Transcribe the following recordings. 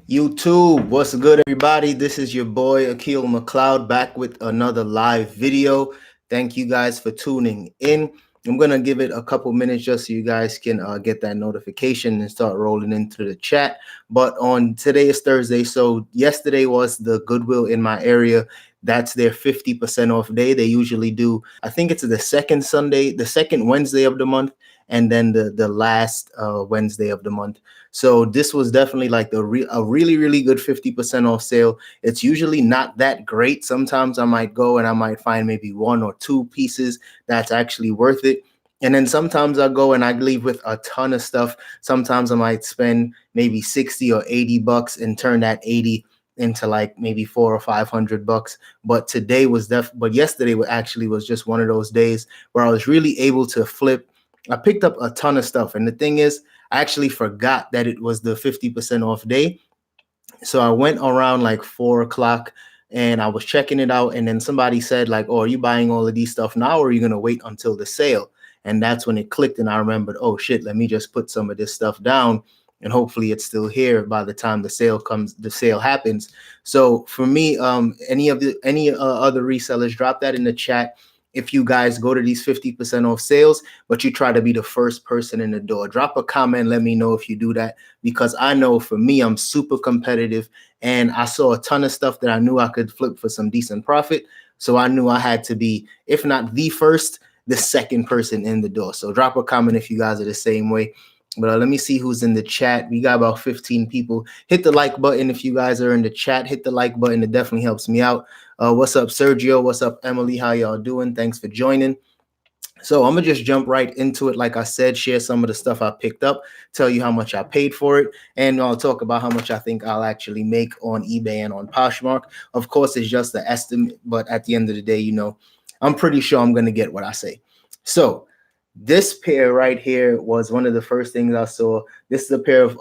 YouTube, what's good, everybody? This is your boy Akil McLeod back with another live video. Thank you guys for tuning in. I'm gonna give it a couple minutes just so you guys can get that notification and start rolling into the chat. But on today is Thursday, so yesterday was the Goodwill in my area. That's their 50% off day. They usually do, I think it's the second Sunday, the second Wednesday of the month, and then the last Wednesday of the month. So this was definitely like a really good 50% off sale. It's usually not that great. Sometimes I might go and I might find maybe one or two pieces that's actually worth it. And then sometimes I go and I leave with a ton of stuff. Sometimes I might spend maybe 60 or 80 bucks and turn that 80 into like maybe 400 or 500 bucks. But yesterday actually was just one of those days where I was really able to flip. I picked up a ton of stuff. And the thing is, I actually forgot that it was the 50% off day. So I went around like 4 o'clock and I was checking it out. And then somebody said like, oh, are you buying all of these stuff now or are you going to wait until the sale? And that's when it clicked. And I remembered, oh shit, let me just put some of this stuff down. And hopefully it's still here by the time the sale happens. So for me, any other resellers, drop that in the chat. If you guys go to these 50% off sales, but you try to be the first person in the door, drop a comment. Let me know if you do that, because I know for me, I'm super competitive and I saw a ton of stuff that I knew I could flip for some decent profit. So I knew I had to be, if not the first, the second person in the door. So drop a comment if you guys are the same way. But let me see who's in the chat. We got about 15 people. Hit the like button if you guys are in the chat. Hit the like button. It definitely helps me out. What's up, Sergio? What's up, Emily? How y'all doing? Thanks for joining. So I'm going to just jump right into it. Like I said, share some of the stuff I picked up, tell you how much I paid for it, and I'll talk about how much I think I'll actually make on eBay and on Poshmark. Of course, it's just an estimate, but at the end of the day, I'm pretty sure I'm going to get what I say. So this pair right here was one of the first things I saw. This is a pair of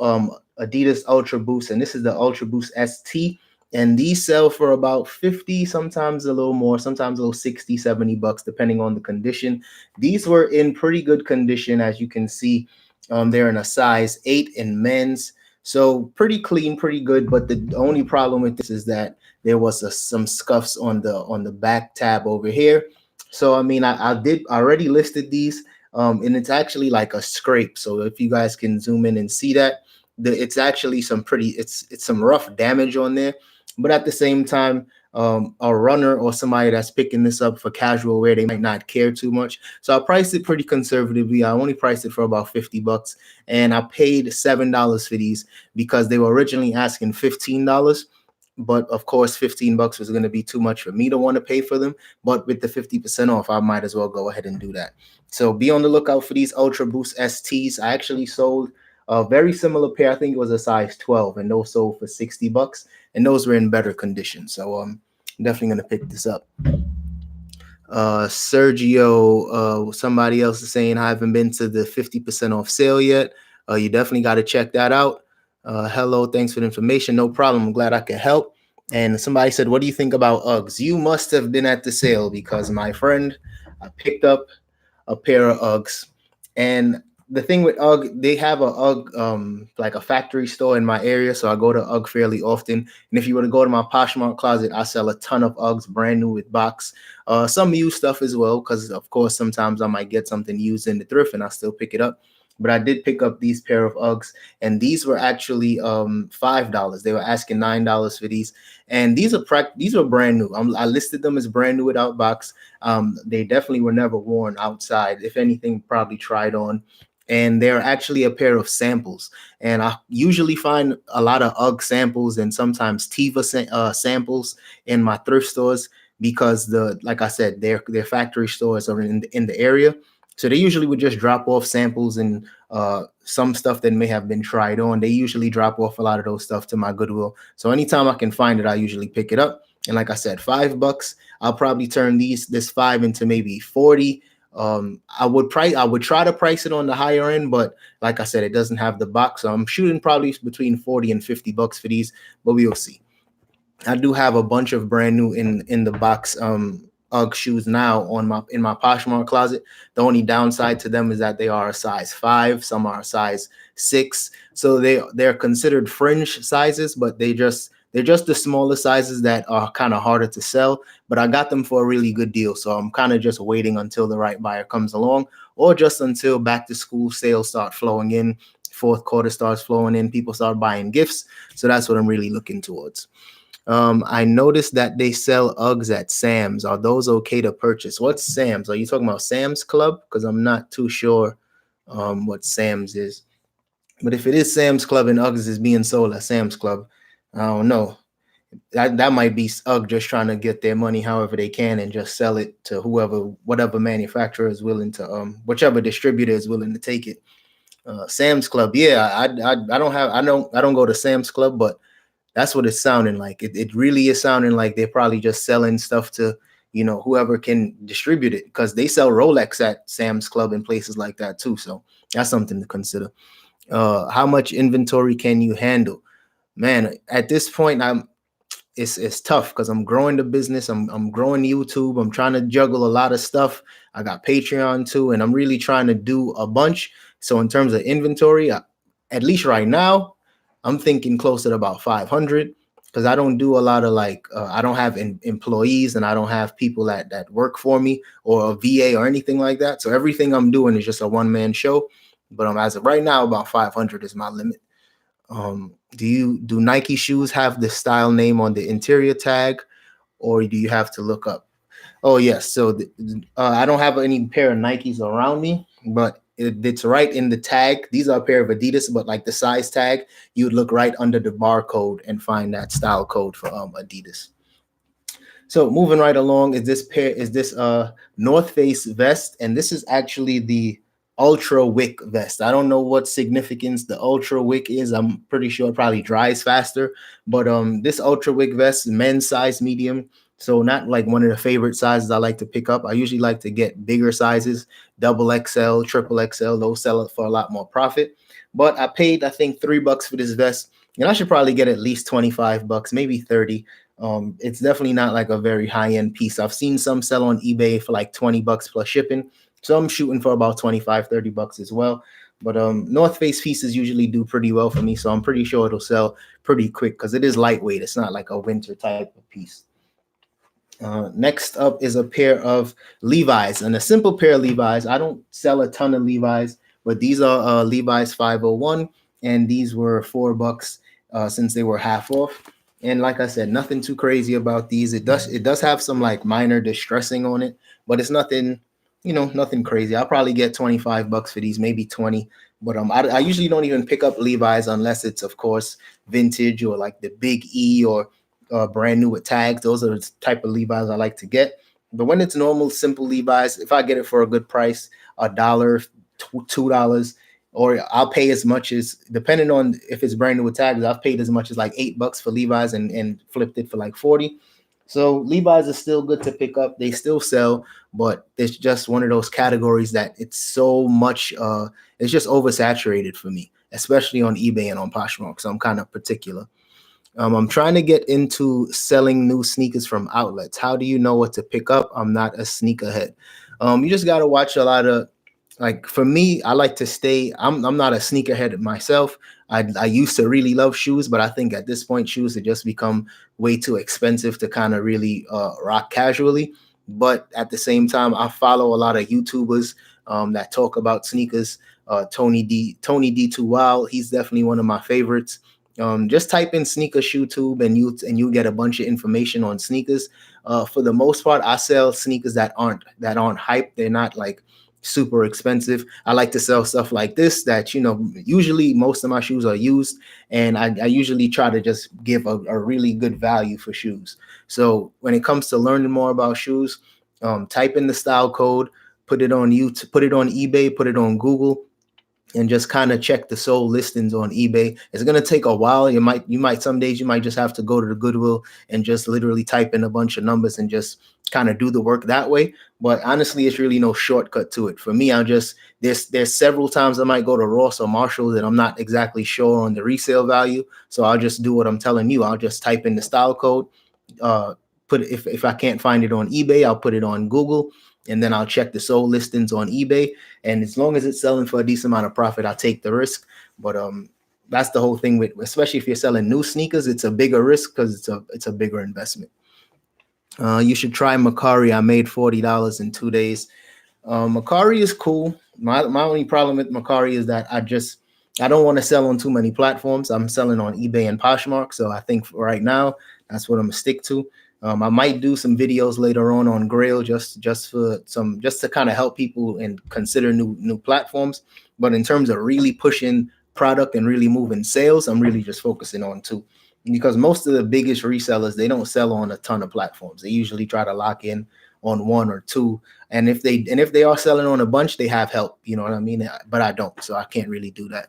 Adidas Ultra Boost, and this is the Ultra Boost ST. And these sell for about 50, sometimes a little more, sometimes a little 60, 70 bucks, depending on the condition. These were in pretty good condition, as you can see. They're in a size 8 in men's. So pretty clean, pretty good. But the only problem with this is that there was some scuffs on the back tab over here. So, I mean, I already listed these. And it's actually like a scrape. So if you guys can zoom in and see that, it's actually it's some rough damage on there. But at the same time, a runner or somebody that's picking this up for casual wear, they might not care too much. So I priced it pretty conservatively. I only priced it for about 50 bucks. And I paid $7 for these because they were originally asking $15. But of course, 15 bucks was going to be too much for me to want to pay for them. But with the 50% off, I might as well go ahead and do that. So be on the lookout for these Ultra Boost STs. I actually sold a very similar pair. I think it was a size 12, and those sold for 60 bucks. And those were in better condition. So I'm definitely going to pick this up. Sergio, somebody else is saying, I haven't been to the 50% off sale yet. You definitely got to check that out. Hello, thanks for the information. No problem. I'm glad I could help. And somebody said, what do you think about Uggs? You must have been at the sale, because my friend, I picked up a pair of Uggs. And the thing with Ugg, they have a Ugg, like a factory store in my area. So I go to Ugg fairly often. And if you were to go to my Poshmark Closet, I sell a ton of Uggs brand new with box. Some used stuff as well, because of course, sometimes I might get something used in the thrift and I still pick it up. But I did pick up these pair of Uggs, and these were actually $5. They were asking $9 for these, and these are brand new. I listed them as brand new without box. They definitely were never worn outside. If anything, probably tried on. And they're actually a pair of samples. And I usually find a lot of Ugg samples and sometimes Teva samples in my thrift stores, because like I said, their factory stores are in the area. So they usually would just drop off samples and some stuff that may have been tried on. They usually drop off a lot of those stuff to my Goodwill. So anytime I can find it, I usually pick it up. And like I said, $5. I'll probably turn this 5 into maybe 40. I would try to price it on the higher end, but like I said, it doesn't have the box. So I'm shooting probably between 40 and 50 bucks for these, but we will see. I do have a bunch of brand new in the box Ugg shoes now in my Poshmark closet. The only downside to them is that they are a size 5, some are a size 6. So they're considered fringe sizes, but they're just the smaller sizes that are kind of harder to sell. But I got them for a really good deal, so I'm kind of just waiting until the right buyer comes along, or just until back to school sales start flowing in, fourth quarter starts flowing in, people start buying gifts. So that's what I'm really looking towards. I noticed that they sell Uggs at Sam's. Are those okay to purchase? What's Sam's? Are you talking about Sam's Club? Because I'm not too sure what Sam's is. But if it is Sam's Club and Uggs is being sold at Sam's Club, I don't know. That might be Ugg just trying to get their money however they can and just sell it to whatever manufacturer is willing to, whichever distributor is willing to take it. Sam's Club, yeah, I don't go to Sam's Club, but that's what it's sounding like. It really is sounding like they're probably just selling stuff to, whoever can distribute it, because they sell Rolex at Sam's Club and places like that too. So that's something to consider. How much inventory can you handle? Man, at this point, it's tough because I'm growing the business. I'm growing YouTube. I'm trying to juggle a lot of stuff. I got Patreon too, and I'm really trying to do a bunch. So in terms of inventory, at least right now, I'm thinking closer to about 500, because I don't do a lot of I don't have employees, and I don't have people that work for me or a VA or anything like that. So everything I'm doing is just a one-man show. But as of right now, about 500 is my limit. Do Nike shoes have the style name on the interior tag, or do you have to look up? Oh yes. So I don't have any pair of Nikes around me, but it's right in the tag. These are a pair of Adidas, but like the size tag, you would look right under the barcode and find that style code for Adidas. So moving right along, is this North Face vest, and this is actually the Ultra Wick vest. I don't know what significance the Ultra Wick is. I'm pretty sure it probably dries faster, but this Ultra Wick vest, men's size medium, so not like one of the favorite sizes I like to pick up. I usually like to get bigger sizes, double XL, triple XL. Those sell it for a lot more profit. But I paid, I think, $3 for this vest, and I should probably get at least $25, maybe 30. It's definitely not like a very high-end piece. I've seen some sell on eBay for like $20 plus shipping. So I'm shooting for about $25, $30 as well. But North Face pieces usually do pretty well for me, so I'm pretty sure it'll sell pretty quick because it is lightweight. It's not like a winter type of piece. Next up is a pair of Levi's, and a simple pair of Levi's. I don't sell a ton of Levi's, but these are Levi's 501, and these were $4 since they were half off. And like I said, nothing too crazy about these. It does have some like minor distressing on it, but it's nothing, nothing crazy. I'll probably get $25 for these, maybe 20. But I usually don't even pick up Levi's unless it's, of course, vintage or like the Big E or brand new with tags. Those are the type of Levi's I like to get. But when it's normal, simple Levi's, if I get it for a good price, $1, $2, or I'll pay as much as, depending on if it's brand new with tags, I've paid as much as like $8 for Levi's and flipped it for like 40. So Levi's is still good to pick up. They still sell, but it's just one of those categories that it's so much, it's just oversaturated for me, especially on eBay and on Poshmark. So I'm kind of particular. I'm trying to get into selling new sneakers from outlets. How do you know what to pick up? I'm not a sneakerhead. You just got to watch a lot of, like for me, I like to stay, I'm not a sneakerhead myself. I used to really love shoes, but I think at this point, shoes have just become way too expensive to kind of really rock casually. But at the same time, I follow a lot of YouTubers that talk about sneakers. Tony D2 Wild, he's definitely one of my favorites. Just type in sneaker shoe tube and you get a bunch of information on sneakers. For the most part, I sell sneakers that aren't hype. They're not like super expensive. I like to sell stuff like this that, usually most of my shoes are used, and I usually try to just give a really good value for shoes. So when it comes to learning more about shoes, type in the style code, put it on YouTube, put it on eBay, put it on Google, and just kind of check the sold listings on eBay. It's going to take a while. You might some days you might just have to go to the Goodwill and just literally type in a bunch of numbers and just kind of do the work that way. But honestly, it's really no shortcut to it. For me, there's several times I might go to Ross or Marshalls and I'm not exactly sure on the resale value. So I'll just do what I'm telling you. I'll just type in the style code, put it, if I can't find it on eBay, I'll put it on Google, and then I'll check the sold listings on eBay. And as long as it's selling for a decent amount of profit, I'll take the risk. But that's the whole thing with, especially if you're selling new sneakers, it's a bigger risk because it's a bigger investment. You should try Macari. I made $40 in 2 days. Macari is cool. My only problem with Macari is that I don't want to sell on too many platforms. I'm selling on eBay and Poshmark, so I think for right now that's what I'm gonna stick to. I might do some videos later on Grail just to kind of help people and consider new platforms. But in terms of really pushing product and really moving sales, I'm really just focusing on two, because most of the biggest resellers, they don't sell on a ton of platforms. They usually try to lock in on one or two. And if they are selling on a bunch, they have help, you know what I mean? But I don't, so I can't really do that.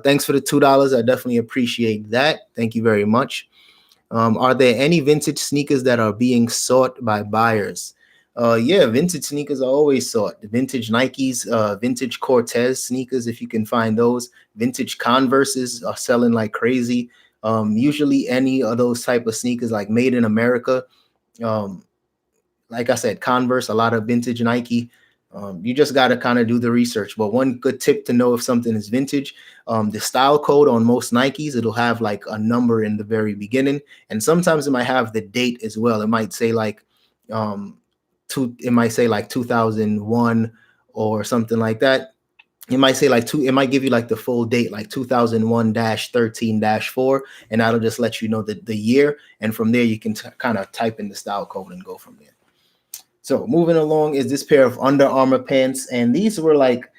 Thanks for the $2. I definitely appreciate that. Thank you very much. Are there any vintage sneakers that are being sought by buyers? Yeah, vintage sneakers are always sought. Vintage Nikes, vintage Cortez sneakers, if you can find those. Vintage Converses are selling like crazy. Usually any of those type of sneakers like made in America. Like I said, Converse, a lot of vintage Nike. You just got to kind of do the research. But one good tip to know if something is vintage, the style code on most Nikes, it'll have like a number in the very beginning. And sometimes it might have the date as well. It might say like, it might say like 2001 or something like that. It might say like it might give you like the full date, like 2001-13-4, and that'll just let you know the year. And from there, you can kind of type in the style code and go from there. So moving along is this pair of Under Armour pants, and these were like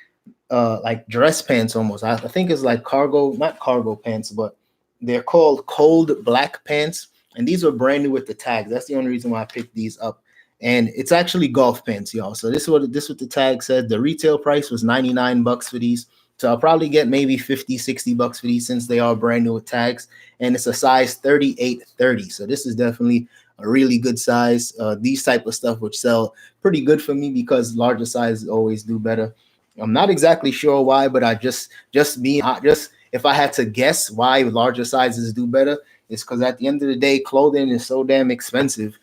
dress pants almost. I think it's like not cargo pants, but they're called cold black pants, and these were brand new with the tags. That's the only reason why I picked these up. And it's actually golf pants, y'all. So this is what the tag said. The retail price was $99 for these. So I'll probably get maybe $50-$60 for these since they are brand new with tags. And it's a size 38-30. So this is definitely a really good size. These type of stuff would sell pretty good for me because larger sizes always do better. I'm not exactly sure why, but if I had to guess why larger sizes do better, it's because at the end of the day, clothing is so damn expensive.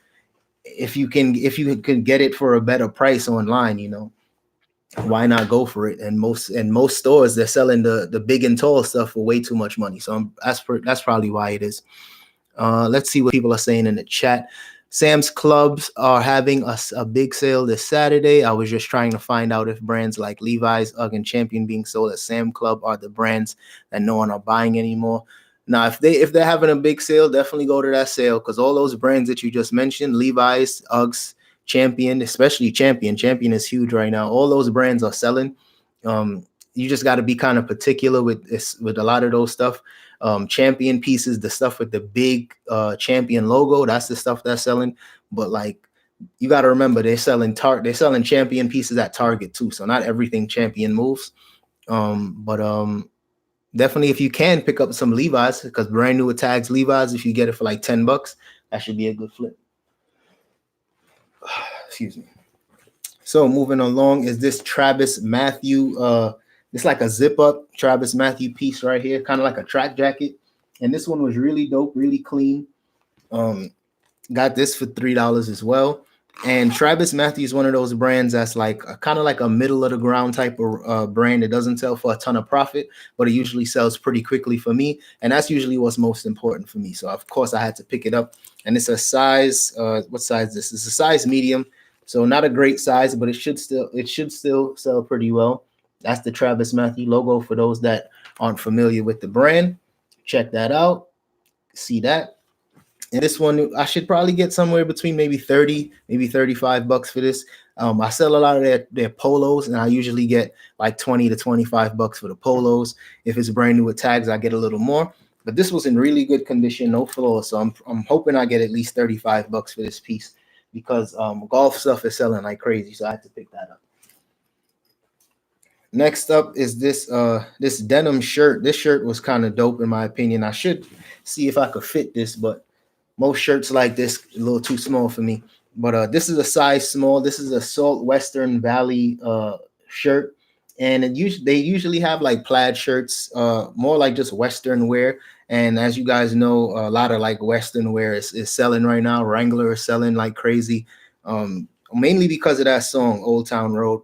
If you can get it for a better price online, you know, why not go for it? And most stores, they're selling the big and tall stuff for way too much money. So that's probably why it is. Let's see what people are saying in the chat. Sam's Clubs are having a big sale this Saturday. I was just trying to find out if brands like Levi's, Uggs, and Champion being sold at Sam Club are the brands that no one are buying anymore. Now, if they're having a big sale, definitely go to that sale, because all those brands that you just mentioned, Levi's, Uggs, Champion, especially Champion is huge right now. All those brands are selling. You just got to be kind of particular with a lot of those stuff. Champion pieces, the stuff with the big Champion logo, that's the stuff that's selling. But like, you got to remember, they're selling Champion pieces at Target too. So not everything Champion moves. Definitely, if you can, pick up some Levi's, because brand new with tags Levi's, if you get it for like $10, that should be a good flip. Excuse me. So moving along is this Travis Matthew. It's like a zip up Travis Matthew piece right here, kind of like a track jacket. And this one was really dope, really clean. Got this for $3 as well. And Travis Matthew is one of those brands that's like kind of like a middle of the ground type of brand. It doesn't sell for a ton of profit, but it usually sells pretty quickly for me. And that's usually what's most important for me. So of course I had to pick it up. And it's a size, what size is this? It's a size medium. So not a great size, but it should still sell pretty well. That's the Travis Matthew logo for those that aren't familiar with the brand. Check that out. See that. And this one, I should probably get somewhere between maybe $30, maybe $35 for this. I sell a lot of their polos, and I usually get like $20 to $25 for the polos. If it's brand new with tags, I get a little more. But this was in really good condition, no flaws. So I'm hoping I get at least $35 for this piece, because golf stuff is selling like crazy. So I had to pick that up. Next up is this denim shirt. This shirt was kind of dope in my opinion. I should see if I could fit this, but most shirts like this a little too small for me. But this is a size small. This is a Salt Western Valley shirt, and they usually have like plaid shirts, more like just Western wear. And as you guys know, a lot of like Western wear is selling right now. Wrangler is selling like crazy, mainly because of that song, Old Town Road.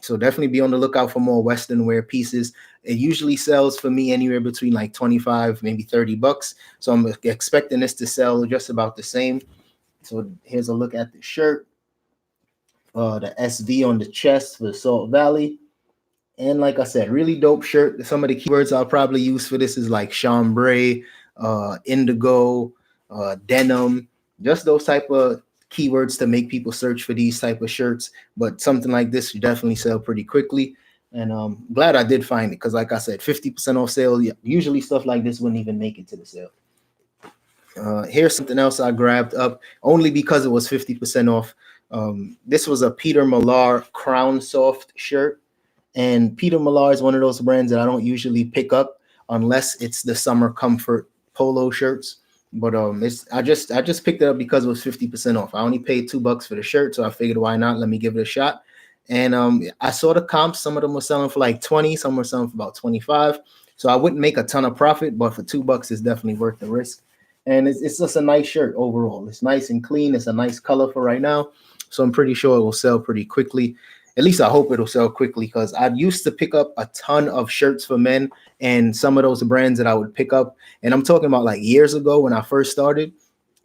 So definitely be on the lookout for more Western wear pieces. It usually sells for me anywhere between like 25, maybe $30. So I'm expecting this to sell just about the same. So here's a look at the shirt, the SV on the chest for Salt Valley. And like I said, really dope shirt. Some of the keywords I'll probably use for this is like chambray, indigo, denim, just those type of keywords to make people search for these type of shirts. But something like this should definitely sell pretty quickly. And glad I did find it because, like I said, 50% off sale. Usually stuff like this wouldn't even make it to the sale. Here's something else I grabbed up only because it was 50% off. This was a Peter Millar Crown Soft shirt. And Peter Millar is one of those brands that I don't usually pick up unless it's the summer comfort polo shirts. But I just picked it up because it was 50% off. I only paid $2 for the shirt, so I figured why not? Let me give it a shot. And I saw the comps. Some of them were selling for like 20, some were selling for about 25. So I wouldn't make a ton of profit, but for $2, it's definitely worth the risk. And it's just a nice shirt overall. It's nice and clean. It's a nice color for right now. So I'm pretty sure it will sell pretty quickly. At least I hope it'll sell quickly because I used to pick up a ton of shirts for men and some of those brands that I would pick up. And I'm talking about like years ago when I first started,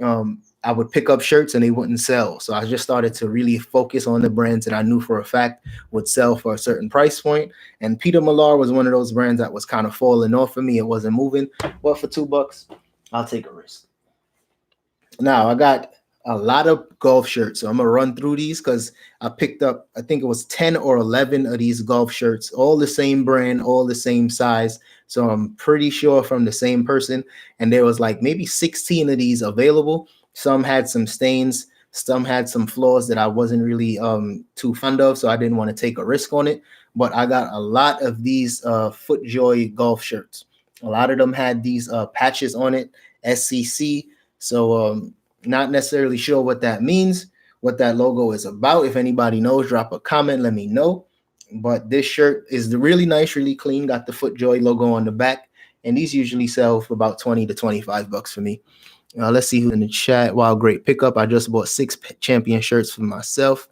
I would pick up shirts and they wouldn't sell. So I just started to really focus on the brands that I knew for a fact would sell for a certain price point. And Peter Millar was one of those brands that was kind of falling off for me. It wasn't moving. But for $2, I'll take a risk. Now I got a lot of golf shirts. So I'm gonna run through these because I picked up, I think it was 10 or 11 of these golf shirts, all the same brand, all the same size. So I'm pretty sure from the same person. And there was like maybe 16 of these available. Some had some stains, some had some flaws that I wasn't really too fond of. So I didn't want to take a risk on it. But I got a lot of these FootJoy golf shirts. A lot of them had these patches on it, SCC. So not necessarily sure what that means, what that logo is about. If anybody knows, drop a comment, let me know. But this shirt is really nice, really clean, got the FootJoy logo on the back, and these usually sell for about 20 to 25 bucks for me. Let's see who's in the chat. Wow, great pickup. I just bought 6 champion shirts for myself.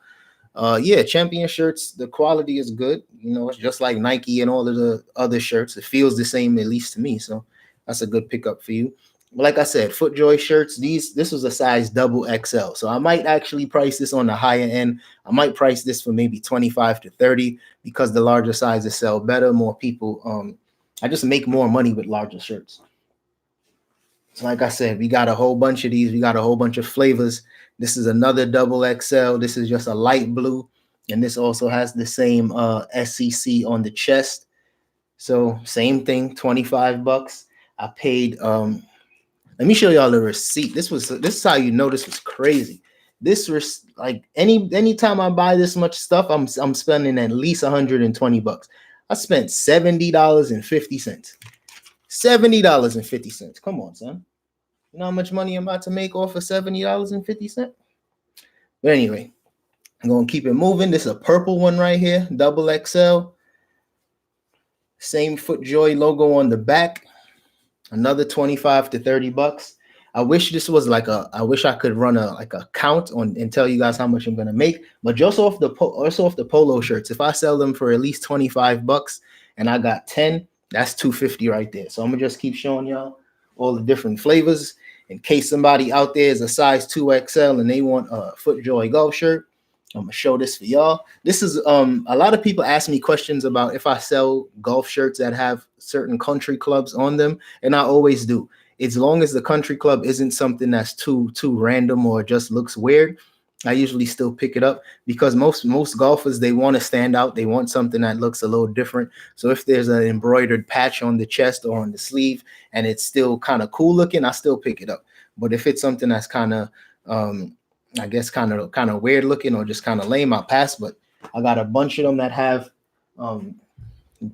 Yeah, champion shirts, the quality is good. You know, it's just like Nike and all of the other shirts. It feels the same, at least to me. So that's a good pickup for you. Like I said, FootJoy shirts, this was a size XXL. So I might actually price this on the higher end. I might price this for maybe 25 to 30 because the larger sizes sell better. More people, I just make more money with larger shirts. So like I said, we got a whole bunch of these. We got a whole bunch of flavors. This is another XXL. This is just a light blue. And this also has the same SCC on the chest. So same thing, 25 bucks. I paid let me show y'all the receipt. This is how you know this was crazy. This was like anytime I buy this much stuff, I'm spending at least 120 bucks. I spent $70.50. $70.50. Come on, son. You know how much money I'm about to make off of $70.50? But anyway, I'm gonna keep it moving. This is a purple one right here, XXL. Same FootJoy logo on the back. Another 25 to 30 bucks. I wish this was like I wish I could run a count on and tell you guys how much I'm gonna make. But just off the polo shirts, if I sell them for at least 25 bucks and I got 10, that's 250 right there. So I'm gonna just keep showing y'all all the different flavors in case somebody out there is a size 2XL and they want a FootJoy golf shirt. I'm gonna show this for y'all. This is a lot of people ask me questions about if I sell golf shirts that have certain country clubs on them, and I always do. As long as the country club isn't something that's too random or just looks weird, I usually still pick it up because most golfers, they want to stand out. They want something that looks a little different. So if there's an embroidered patch on the chest or on the sleeve and it's still kind of cool looking, I still pick it up. But if it's something that's kind of I guess kind of weird looking or just kind of lame, I'll pass. But I got a bunch of them that have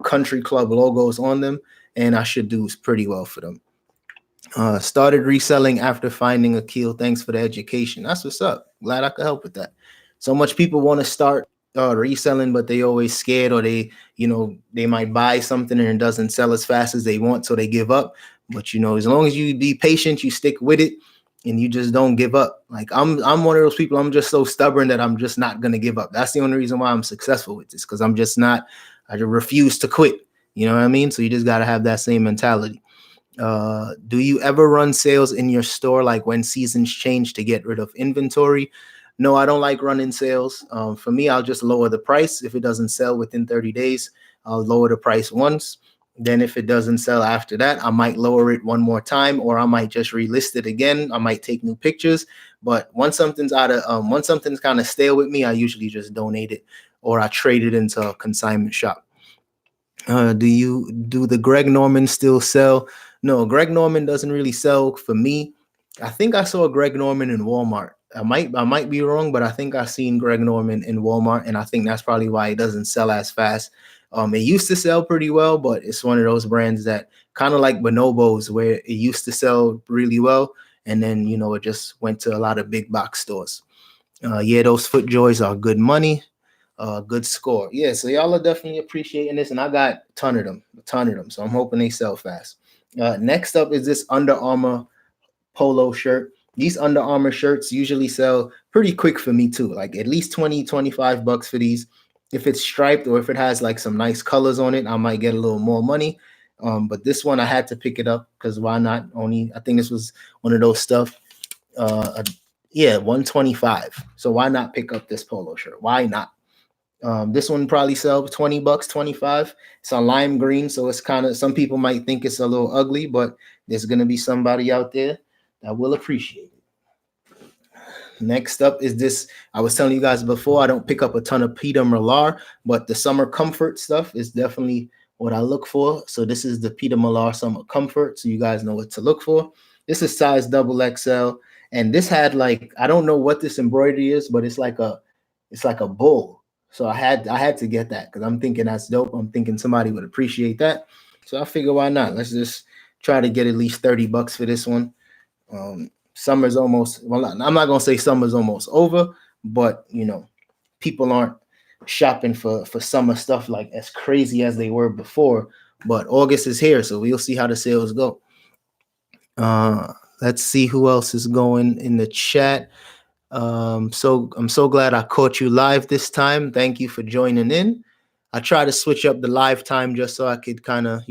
country club logos on them, and I should do pretty well for them. Started reselling after finding Akil. Thanks for the education. That's what's up. Glad I could help with that. So much people want to start reselling, but they always scared, or they might buy something and it doesn't sell as fast as they want, so they give up. But as long as you be patient, you stick with it, and you just don't give up. Like I'm one of those people. I'm just so stubborn that I'm just not gonna give up. That's the only reason why I'm successful with this, because I'm just not. I just refuse to quit. You know what I mean? So you just gotta have that same mentality. Do you ever run sales in your store, like when seasons change, to get rid of inventory? No, I don't like running sales. For me, I'll just lower the price. If it doesn't sell within 30 days, I'll lower the price once. Then if it doesn't sell after that, I might lower it one more time, or I might just relist it again. I might take new pictures. But once something's kind of stale with me, I usually just donate it, or I trade it into a consignment shop. Do the Greg Norman still sell? No, Greg Norman doesn't really sell for me. I think I saw Greg Norman in Walmart. I might be wrong, but I think I've seen Greg Norman in Walmart, and I think that's probably why it doesn't sell as fast. It used to sell pretty well, but it's one of those brands that kind of like Bonobos, where it used to sell really well, and then it just went to a lot of big box stores. Yeah, those FootJoys are good money. Good score. Yeah, so y'all are definitely appreciating this, and I got a ton of them. So I'm hoping they sell fast. Next up is this Under Armour polo shirt. These Under Armour shirts usually sell pretty quick for me too, like at least 20, 25 bucks for these. If it's striped or if it has like some nice colors on it, I might get a little more money. But this one I had to pick it up because why not? I think this was one of those stuff. Yeah, 125. So why not pick up this polo shirt? Why not? This one probably sells 20 bucks, 25. It's a lime green, so it's kind of, some people might think it's a little ugly, but there's going to be somebody out there that will appreciate it. Next up is this. I was telling you guys before, I don't pick up a ton of Peter Millar, but the summer comfort stuff is definitely what I look for. So this is the Peter Millar summer comfort, so you guys know what to look for. This is size XXL, and this had like, I don't know what this embroidery is, but it's like a bull. So I had to get that because I'm thinking that's dope. I'm thinking somebody would appreciate that. So I figure why not? Let's just try to get at least 30 bucks for this one. Summer's almost, well, I'm not gonna say summer's almost over, but people aren't shopping for summer stuff like as crazy as they were before. But August is here, so we'll see how the sales go. Let's see who else is going in the chat. So I'm so glad I caught you live this time. Thank you for joining in. I try to switch up the live time just so I could kind of,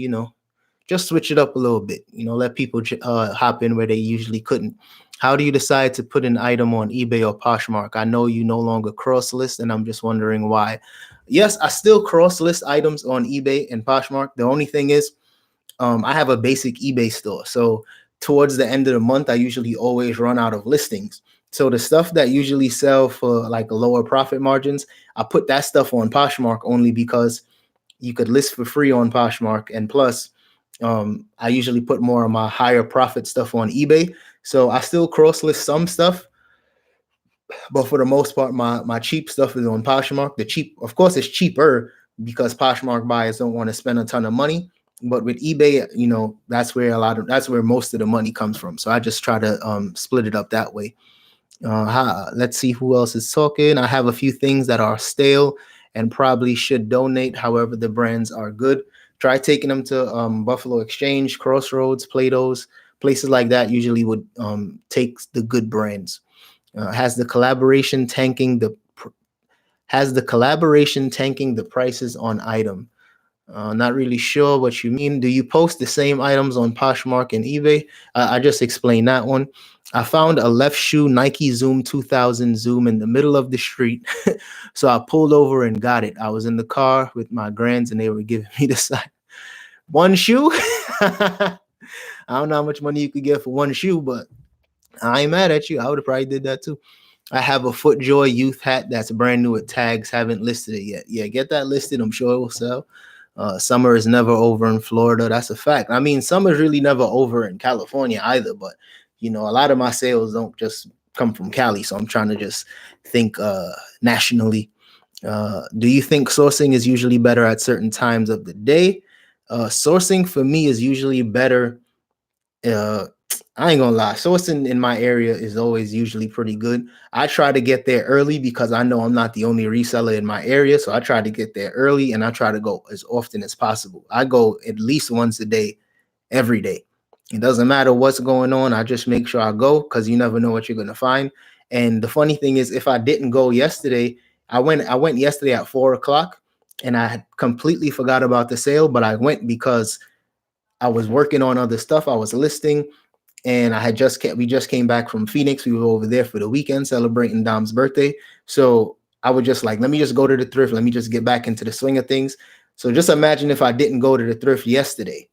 just switch it up a little bit, let people hop in where they usually couldn't. How do you decide to put an item on eBay or Poshmark? I know you no longer cross list, and I'm just wondering why. Yes, I still cross list items on eBay and Poshmark. The only thing is, I have a basic eBay store. So towards the end of the month, I usually always run out of listings. So the stuff that usually sell for like lower profit margins, I put that stuff on Poshmark only because you could list for free on Poshmark. And plus, I usually put more of my higher profit stuff on eBay. So I still cross list some stuff, but for the most part, my cheap stuff is on Poshmark. Of course, it's cheaper because Poshmark buyers don't want to spend a ton of money. But with eBay, that's where most of the money comes from. So I just try to split it up that way. Let's see who else is talking. I have a few things that are stale and probably should donate. However, the brands are good. Try taking them to Buffalo Exchange, Crossroads, Plato's, places like that usually would take the good brands. Has the collaboration tanking the prices on item? Not really sure what you mean. Do you post the same items on Poshmark and eBay? I just explained that one. I found a left shoe Nike Zoom 2000 Zoom in the middle of the street. So I pulled over and got it. I was in the car with my grands and they were giving me the sign. One shoe? I don't know how much money you could get for one shoe, but I ain't mad at you. I would have probably did that too. I have a FootJoy youth hat that's brand new with tags. Haven't listed it yet. Yeah, get that listed. I'm sure it will sell. Summer is never over in Florida. That's a fact. I mean, summer is really never over in California either. But, a lot of my sales don't just come from Cali. So I'm trying to just think nationally. Do you think sourcing is usually better at certain times of the day? Sourcing for me is usually better. I ain't gonna lie. Sourcing in my area is always usually pretty good. I try to get there early because I know I'm not the only reseller in my area. So I try to get there early and I try to go as often as possible. I go at least once a day, every day. It doesn't matter what's going on. I just make sure I go because you never know what you're gonna find. And the funny thing is, if I didn't go yesterday, I went yesterday at 4 o'clock, and I had completely forgot about the sale. But I went because I was working on other stuff. I was listing, and we just came back from Phoenix. We were over there for the weekend celebrating Dom's birthday. So I was just like, let me just go to the thrift. Let me just get back into the swing of things. So just imagine if I didn't go to the thrift yesterday.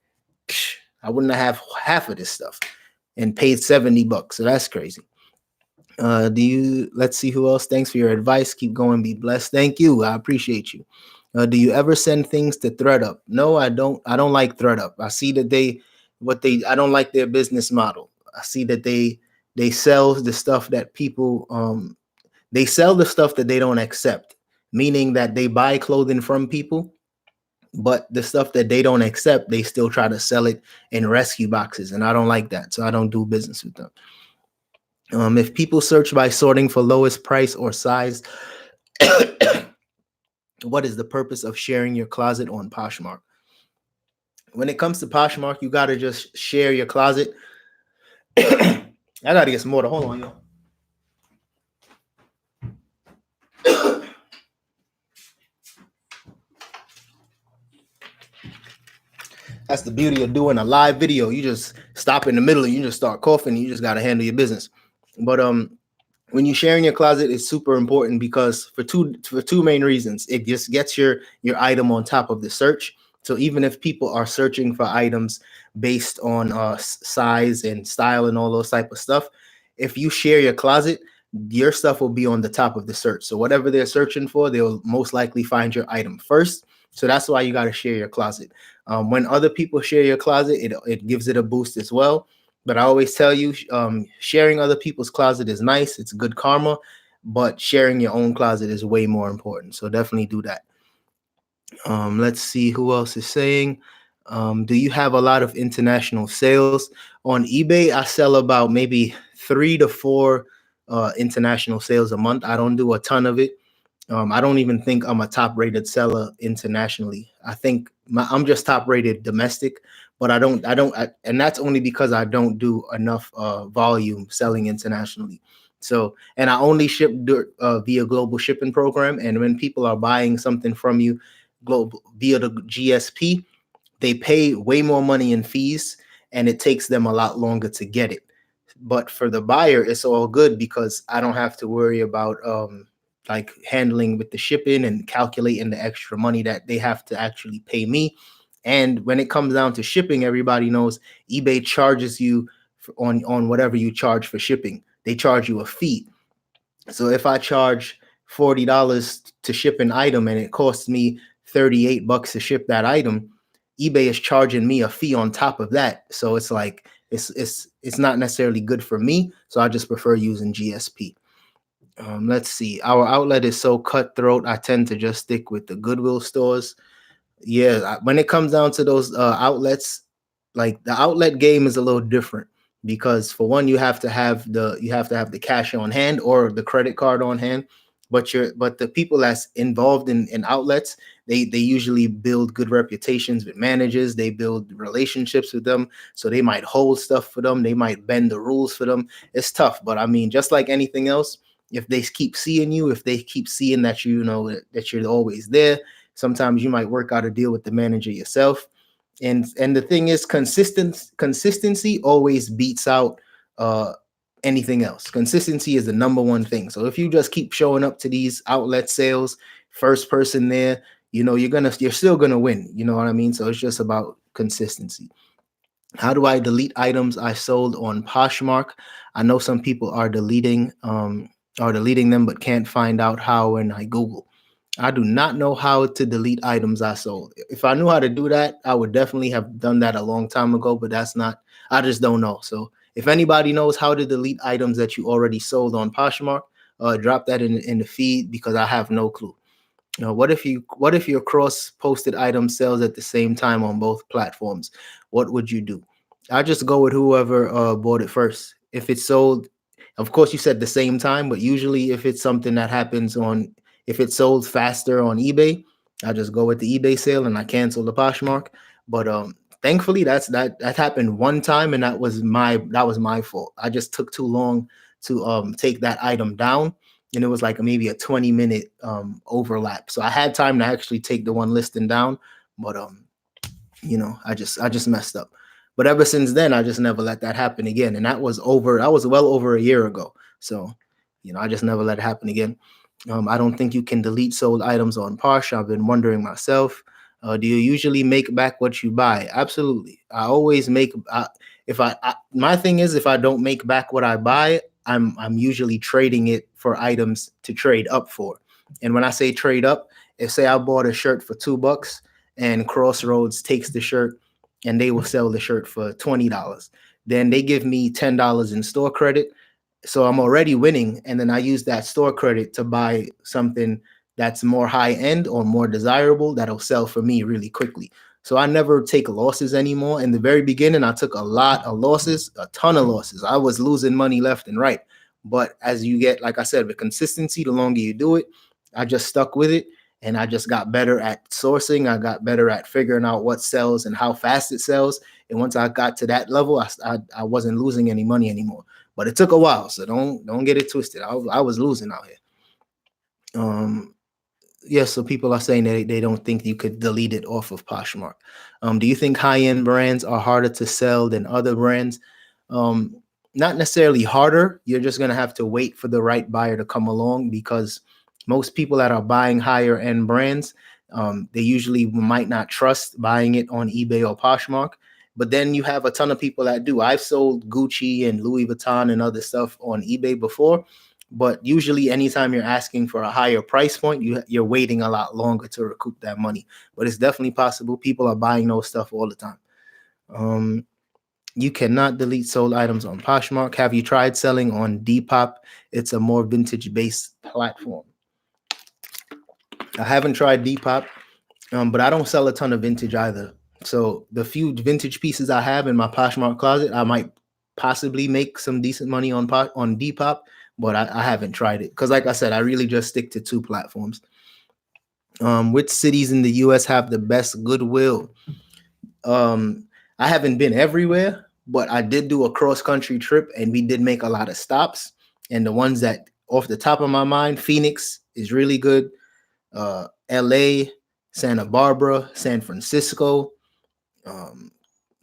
I wouldn't have half of this stuff and paid $70. So that's crazy. Let's see who else. Thanks for your advice. Keep going. Be blessed. Thank you. I appreciate you. Do you ever send things to ThreadUp? No, I don't. I don't like ThreadUp. I see that I don't like their business model. I see that they sell the stuff that people, they sell the stuff that they don't accept, meaning that they buy clothing from people, but the stuff that they don't accept, they still try to sell it in rescue boxes. And I don't like that. So I don't do business with them. If people search by sorting for lowest price or size, what is the purpose of sharing your closet on Poshmark? When it comes to Poshmark, you got to just share your closet. I got to get some water. Hold on, yo. That's the beauty of doing a live video. You just stop in the middle and you just start coughing. You just got to handle your business. But when you're sharing your closet, it's super important because for two main reasons. It just gets your item on top of the search. So even if people are searching for items based on size and style and all those type of stuff, if you share your closet, your stuff will be on the top of the search. So whatever they're searching for, they'll most likely find your item first. So that's why you got to share your closet. When other people share your closet, it gives it a boost as well. But I always tell you, sharing other people's closet is nice. It's good karma, but sharing your own closet is way more important. So definitely do that. Let's see who else is saying. Do you have a lot of international sales? On eBay, I sell about maybe 3 to 4 international sales a month. I don't do a ton of it. I don't even think I'm a top rated seller internationally. I think I'm just top rated domestic, but and that's only because I don't do enough volume selling internationally. So, and I only ship via global shipping program. And when people are buying something from you global via the GSP, they pay way more money in fees, and it takes them a lot longer to get it. But for the buyer, it's all good because I don't have to worry about like handling with the shipping and calculating the extra money that they have to actually pay me. And when it comes down to shipping, everybody knows eBay charges you on whatever you charge for shipping. They charge you a fee. So if I charge $40 to ship an item and it costs me $38 to ship that item, eBay is charging me a fee on top of that. So it's like it's not necessarily good for me. So I just prefer using GSP. Let's see. Our outlet is so cutthroat. I tend to just stick with the Goodwill stores. Yeah, when it comes down to those outlets, like the outlet game is a little different because for one, you have to have the cash on hand or the credit card on hand. But the people that's involved in outlets, they usually build good reputations with managers. They build relationships with them, so they might hold stuff for them. They might bend the rules for them. It's tough, but I mean, just like anything else, if they keep seeing you, if they keep seeing that you know that you're always there, sometimes you might work out a deal with the manager yourself. And the thing is, consistency always beats out anything else. Consistency is the number one thing. So if you just keep showing up to these outlet sales, first person there, you know, you're still gonna win. You know what I mean? So it's just about consistency. How do I delete items I sold on Poshmark? I know some people are deleting them, but can't find out how when I Google. I do not know how to delete items I sold. If I knew how to do that, I would definitely have done that a long time ago, but I just don't know. So if anybody knows how to delete items that you already sold on Poshmark, drop that in the feed because I have no clue. What if your cross-posted item sells at the same time on both platforms? What would you do? I just go with whoever bought it first. If it's sold, of course you said the same time, but usually if it's something that happens if it's sold faster on eBay, I just go with the eBay sale and I cancel the Poshmark. But thankfully that happened one time, and that was my fault. I just took too long to take that item down, and it was like maybe a 20-minute overlap. So I had time to actually take the one listing down, but I just messed up. But ever since then, I just never let that happen again. And that was well over a year ago. So, I just never let it happen again. I don't think you can delete sold items on Posh. I've been wondering myself. Do you usually make back what you buy? Absolutely. I always make. My thing is, if I don't make back what I buy, I'm usually trading it for items to trade up for. And when I say trade up, if say I bought a shirt for $2 and Crossroads takes the shirt and they will sell the shirt for $20, then they give me $10 in store credit. So I'm already winning, and then I use that store credit to buy something that's more high end or more desirable that'll sell for me really quickly. So I never take losses anymore. In the very beginning, I took a lot of losses, a ton of losses. I was losing money left and right. But as you get, like I said, with consistency, the longer you do it, I just stuck with it, and I just got better at sourcing. I got better at figuring out what sells and how fast it sells. And once I got to that level, I wasn't losing any money anymore. But it took a while, so don't get it twisted. I was losing out here. Yes, so people are saying they don't think you could delete it off of Poshmark. Do you think high-end brands are harder to sell than other brands? Not necessarily harder. You're just gonna have to wait for the right buyer to come along, because most people that are buying higher end brands, they usually might not trust buying it on eBay or Poshmark. But then you have a ton of people that do. I've sold Gucci and Louis Vuitton and other stuff on eBay before, but usually anytime you're asking for a higher price point, you're waiting a lot longer to recoup that money. But it's definitely possible. People are buying those stuff all the time. You cannot delete sold items on Poshmark. Have you tried selling on Depop? It's a more vintage-based platform. I haven't tried Depop, but I don't sell a ton of vintage either. So the few vintage pieces I have in my Poshmark closet, I might possibly make some decent money on Depop, but I haven't tried it because, like I said, I really just stick to two platforms. Which cities in the U.S. have the best Goodwill? I haven't been everywhere, but I did do a cross-country trip, and we did make a lot of stops. And the ones that off the top of my mind, Phoenix is really good. LA, Santa Barbara, San Francisco.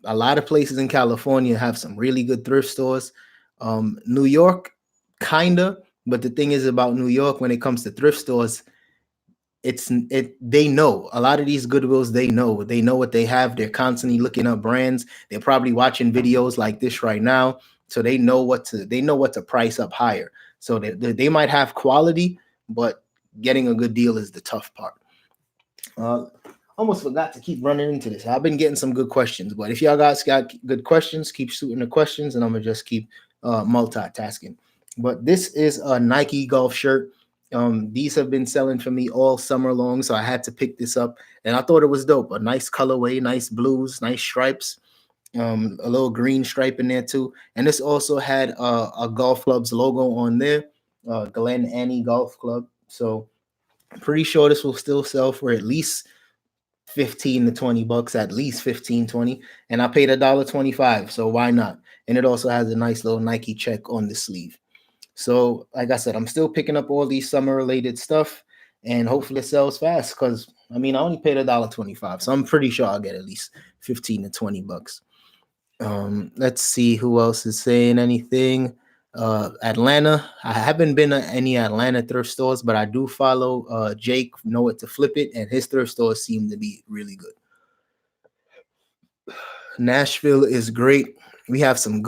A lot of places in California have some really good thrift stores. New York, kinda, but the thing is about New York when it comes to thrift stores, they know a lot of these Goodwills. They know what they have. They're constantly looking up brands. They're probably watching videos like this right now, so they know what to price up higher. So they might have quality, but getting a good deal is the tough part. Almost forgot to keep running into this. I've been getting some good questions, but if y'all guys got good questions, keep shooting the questions, and I'm gonna just keep multitasking. But this is a Nike golf shirt. These have been selling for me all summer long, so I had to pick this up, and I thought it was dope. A nice colorway, nice blues, nice stripes, a little green stripe in there too. And this also had a golf club's logo on there, Glen Annie Golf Club. So I'm pretty sure this will still sell for at least 15 to 20 bucks, at least 15, 20. And I paid $1.25. So why not? And it also has a nice little Nike check on the sleeve. So like I said, I'm still picking up all these summer related stuff, and hopefully it sells fast, because I only paid $1.25. So I'm pretty sure I'll get at least 15 to 20 bucks. Let's see who else is saying anything. Atlanta. I haven't been to any Atlanta thrift stores, but I do follow Jake, Know It to Flip It, and his thrift stores seem to be really good. Nashville is great. We have some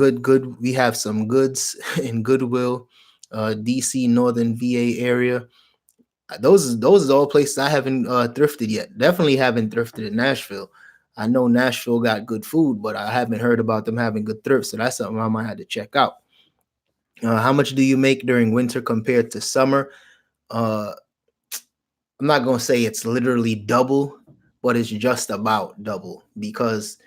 we have some goods in Goodwill, DC, Northern VA area. Those are all places I haven't thrifted yet. Definitely haven't thrifted in Nashville. I know Nashville got good food, but I haven't heard about them having good thrifts, so that's something I might have to check out. How much do you make during winter compared to summer? I'm not going to say it's literally double, but it's just about double, because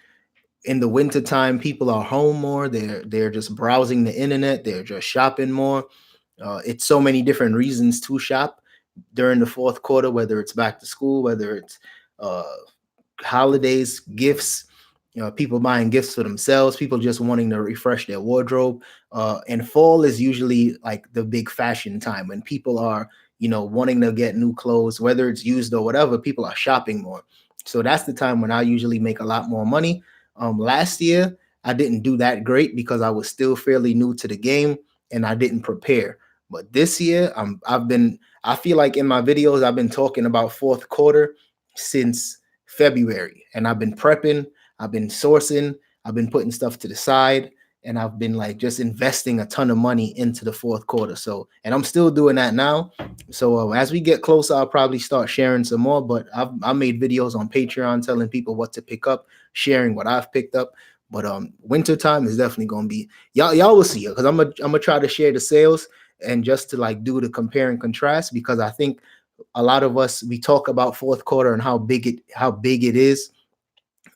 in the wintertime, people are home more. They're just browsing the internet. They're just shopping more. It's so many different reasons to shop during the fourth quarter, whether it's back to school, whether it's holidays, gifts. People buying gifts for themselves, people just wanting to refresh their wardrobe. And fall is usually like the big fashion time when people are, wanting to get new clothes, whether it's used or whatever. People are shopping more. So that's the time when I usually make a lot more money. Last year, I didn't do that great because I was still fairly new to the game and I didn't prepare. But this year, I feel like in my videos, I've been talking about fourth quarter since February, and I've been prepping. I've been sourcing, I've been putting stuff to the side, and I've been like just investing a ton of money into the fourth quarter. So, and I'm still doing that now. So as we get closer, I'll probably start sharing some more. But I made videos on Patreon telling people what to pick up, sharing what I've picked up. But winter time is definitely gonna be y'all will see it because I'm gonna try to share the sales and just to like do the compare and contrast, because I think a lot of us, we talk about fourth quarter and how big it is,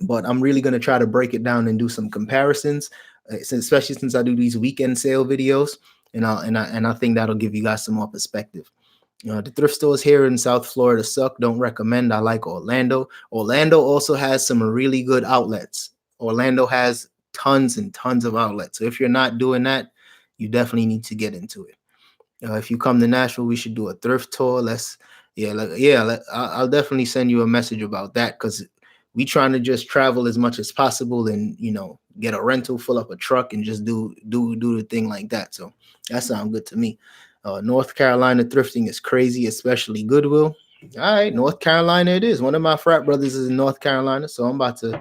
but I'm really going to try to break it down and do some comparisons, especially since I do these weekend sale videos, and I think that'll give you guys some more perspective. The thrift stores here in South Florida suck. Don't recommend. I like Orlando. Orlando also has some really good outlets. Orlando has tons and tons of outlets. So if you're not doing that, you definitely need to get into it. If you come to Nashville, we should do a thrift tour. I'll definitely send you a message about that, because we trying to just travel as much as possible and get a rental, fill up a truck, and just do the thing like that. So that sounds good to me. North Carolina thrifting is crazy, especially Goodwill. All right, North Carolina it is. One of my frat brothers is in North Carolina, so I'm about to,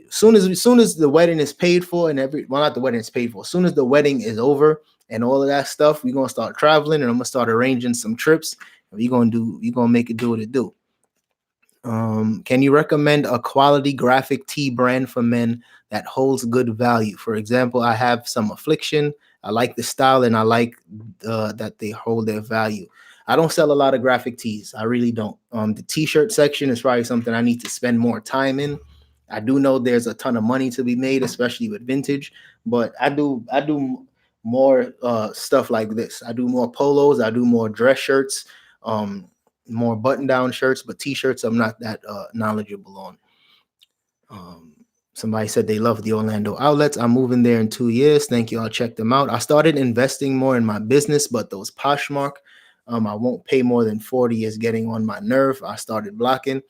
soon as the wedding is paid for and not the wedding is paid for, as soon as the wedding is over and all of that stuff, we're gonna start traveling and I'm gonna start arranging some trips. We're gonna make it do what it do. Can you recommend a quality graphic tee brand for men that holds good value? For example, I have some Affliction. I like the style and I like that they hold their value. I don't sell a lot of graphic tees. I really don't. The t-shirt section is probably something I need to spend more time in. I do know there's a ton of money to be made, especially with vintage, but I do more stuff like this. I do more polos. I do more dress shirts. More button-down shirts, but t-shirts I'm not that knowledgeable on. Somebody said they love the Orlando outlets. I'm moving there in 2 years. Thank you. I'll check them out. I started investing more in my business, but those Poshmark, I won't pay more than 40 is getting on my nerve. I started blocking.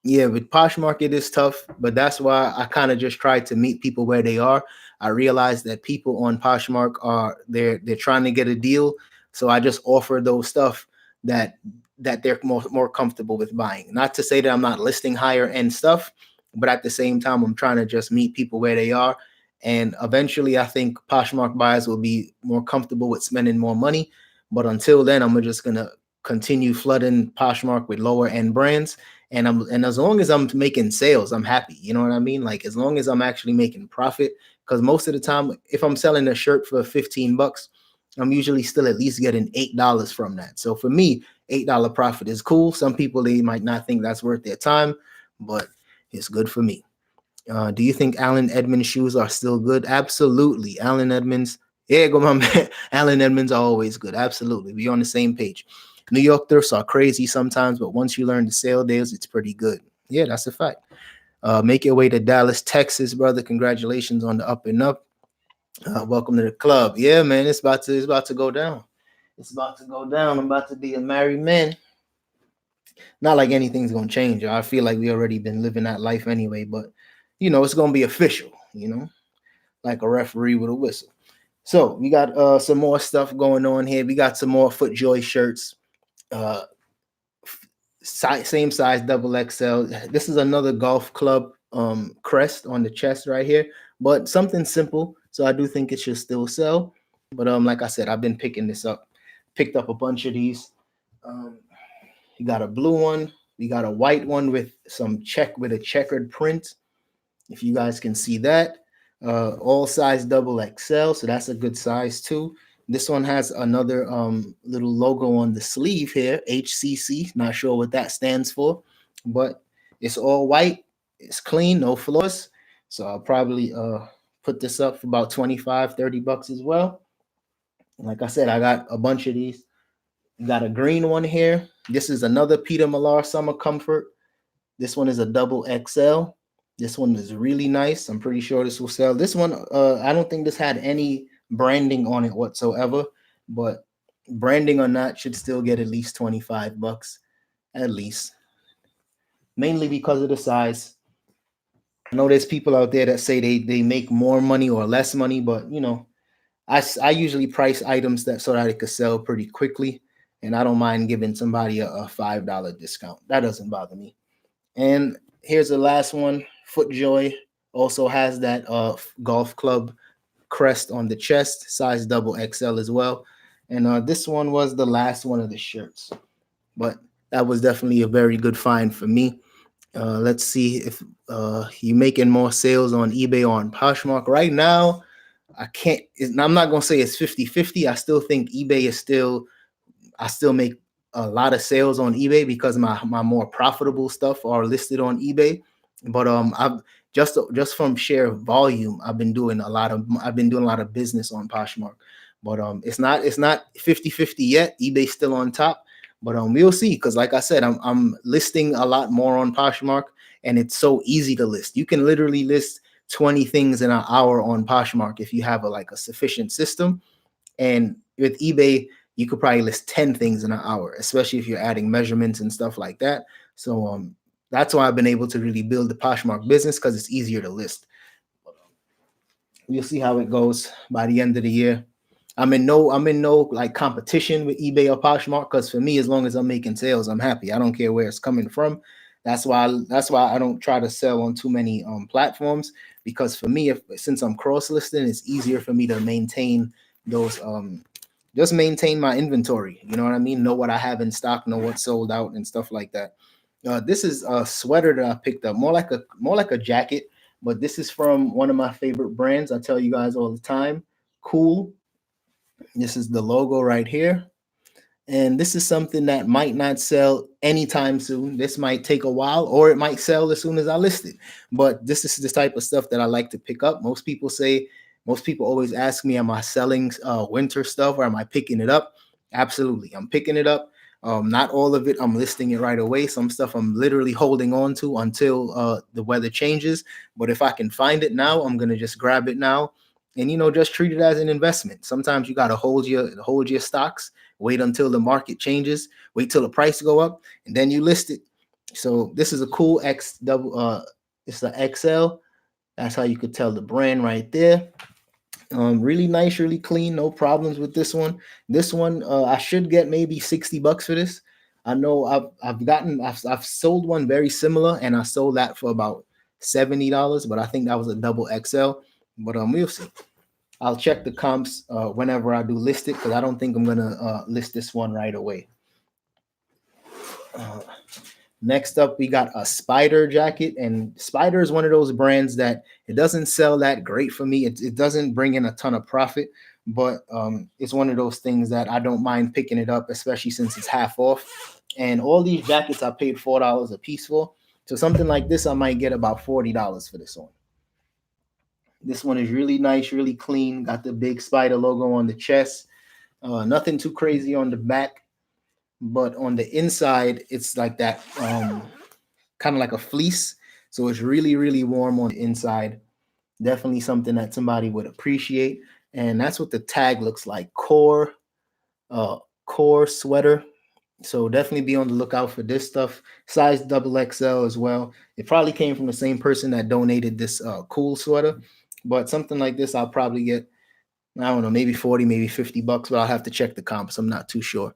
Yeah, with Poshmark it is tough, but that's why I kind of just try to meet people where they are. I realize that people on Poshmark they're trying to get a deal, so I just offer those stuff that they're more comfortable with buying. Not to say that I'm not listing higher end stuff, but at the same time I'm trying to just meet people where they are, and eventually I think Poshmark buyers will be more comfortable with spending more money. But until then, I'm just gonna continue flooding Poshmark with lower end brands. And as long as I'm making sales, I'm happy. You know what I mean? Like as long as I'm actually making profit, because most of the time, if I'm selling a shirt for $15, I'm usually still at least getting $8 from that. So for me, $8 profit is cool. Some people, they might not think that's worth their time, but it's good for me. Do you think Allen Edmonds shoes are still good? Absolutely. Allen Edmonds. Yeah, go my man. Allen Edmonds are always good. Absolutely. We're on the same page. New York thrifts are crazy sometimes, but once you learn the sale deals, it's pretty good. Yeah, that's a fact. Make your way to Dallas, Texas, brother. Congratulations on the up and up. Welcome to the club. Yeah, man, it's about to go down. It's about to go down. I'm about to be a married man. Not like anything's gonna change. I feel like we already been living that life anyway, but it's gonna be official. Like a referee with a whistle. So we got some more stuff going on here. We got some more FootJoy shirts. Same size, double XL. This is another golf club crest on the chest right here, but something simple. So I do think it should still sell. But like I said, I've been picking this up. Picked up a bunch of these. You got a blue one. We got a white one with a checkered print. If you guys can see that. All size double XL, so that's a good size too. This one has another little logo on the sleeve here, HCC. Not sure what that stands for, but it's all white. It's clean, no flaws. So I'll probably put this up for about $25-$30 as well. Like I said, I got a bunch of these. Got a green one here. This is another Peter Millar Summer Comfort. This one is a double XL. This one is really nice. I'm pretty sure this will sell. This one, I don't think this had any branding on it whatsoever, but branding or not, should still get at least 25 bucks, at least. Mainly because of the size. I know there's people out there that say they make more money or less money, but I usually price items that so that it could sell pretty quickly, and I don't mind giving somebody a $5 discount. That doesn't bother me. And here's the last one. FootJoy also has that golf club crest on the chest, size double XL as well. And this one was the last one of the shirts, but that was definitely a very good find for me. Let's see if you're making more sales on eBay or on Poshmark right now. I can't. I'm not gonna say it's 50-50. I still think eBay is still. I still make a lot of sales on eBay because my more profitable stuff are listed on eBay. But I've just from sheer volume, I've been doing a lot of business on Poshmark. But it's not 50-50 yet. eBay's still on top. But we'll see, because like I said, I'm listing a lot more on Poshmark, and it's so easy to list. You can literally list 20 things in an hour on Poshmark if you have a sufficient system. And with eBay, you could probably list 10 things in an hour, especially if you're adding measurements and stuff like that. So that's why I've been able to really build the Poshmark business, because it's easier to list. We'll see how it goes by the end of the year. I'm in no like competition with eBay or Poshmark, because for me, as long as I'm making sales, I'm happy. I don't care where it's coming from. That's why I don't try to sell on too many platforms, because for me, since I'm cross listing, it's easier for me to maintain those just maintain my inventory. You know what I mean? Know what I have in stock, know what's sold out, and stuff like that. This is a sweater that I picked up, more like a jacket, but this is from one of my favorite brands. I tell you guys all the time, Cool. This is the logo right here. And this is something that might not sell anytime soon. This might take a while, or it might sell as soon as I list it. But this is the type of stuff that I like to pick up. Most people always ask me, am I selling winter stuff, or am I picking it up? Absolutely. I'm picking it up. Not all of it I'm listing it right away. Some stuff I'm literally holding on to until the weather changes. But if I can find it now, I'm going to just grab it now, and just treat it as an investment. Sometimes you got to hold your stocks, wait until the market changes, wait till the price go up, and then you list it. So this is a cool X double. It's the XL. That's how you could tell the brand right there. Really nice, really clean, no problems with this one. This one, I should get maybe 60 bucks for this. I know I've sold one very similar, and I sold that for about $70, but I think that was a double XL. But we'll see. I'll check the comps whenever I do list it, because I don't think I'm gonna list this one right away. Next up, we got a Spider jacket, and Spider is one of those brands that it doesn't sell that great for me. It doesn't bring in a ton of profit, but it's one of those things that I don't mind picking it up, especially since it's half off. And all these jackets I paid $4 a piece for. So something like this, I might get about $40 for this one. This one is really nice, really clean. Got the big Spider logo on the chest. Nothing too crazy on the back, but on the inside, it's like that, kind of like a fleece. So it's really, really warm on the inside. Definitely something that somebody would appreciate. And that's what the tag looks like. Core sweater. So definitely be on the lookout for this stuff. Size double XL as well. It probably came from the same person that donated this cool sweater. But something like this, I'll probably get, I don't know, maybe 40, maybe 50 bucks, but I'll have to check the comps. I'm not too sure.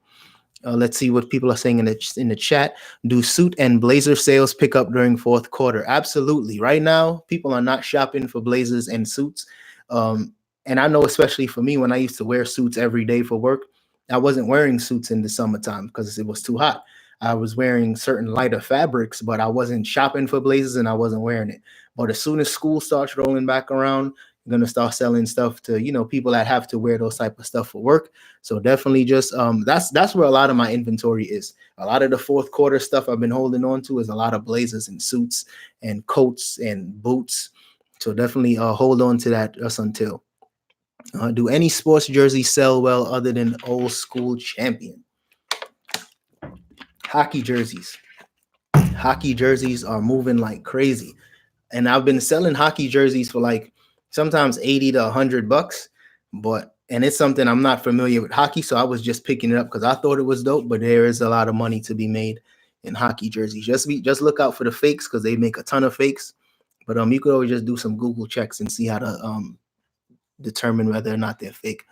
Let's see what people are saying in the chat. Do suit and blazer sales pick up during fourth quarter? Absolutely. Right now, people are not shopping for blazers and suits. And I know, especially for me, when I used to wear suits every day for work, I wasn't wearing suits in the summertime because it was too hot. I was wearing certain lighter fabrics, but I wasn't shopping for blazers and I wasn't wearing it. But as soon as school starts rolling back around, I'm gonna start selling stuff to people that have to wear those type of stuff for work. So definitely just that's where a lot of my inventory is. A lot of the fourth quarter stuff I've been holding on to is a lot of blazers and suits and coats and boots. So definitely hold on to that just until. Do any sports jerseys sell well other than old school champion? Hockey jerseys. Hockey jerseys are moving like crazy. And I've been selling hockey jerseys for like sometimes 80 to $100, and it's something I'm not familiar with hockey, so I was just picking it up because I thought it was dope. But there is a lot of money to be made in hockey jerseys. Just look out for the fakes because they make a ton of fakes. But you could always just do some Google checks and see how to determine whether or not they're fake.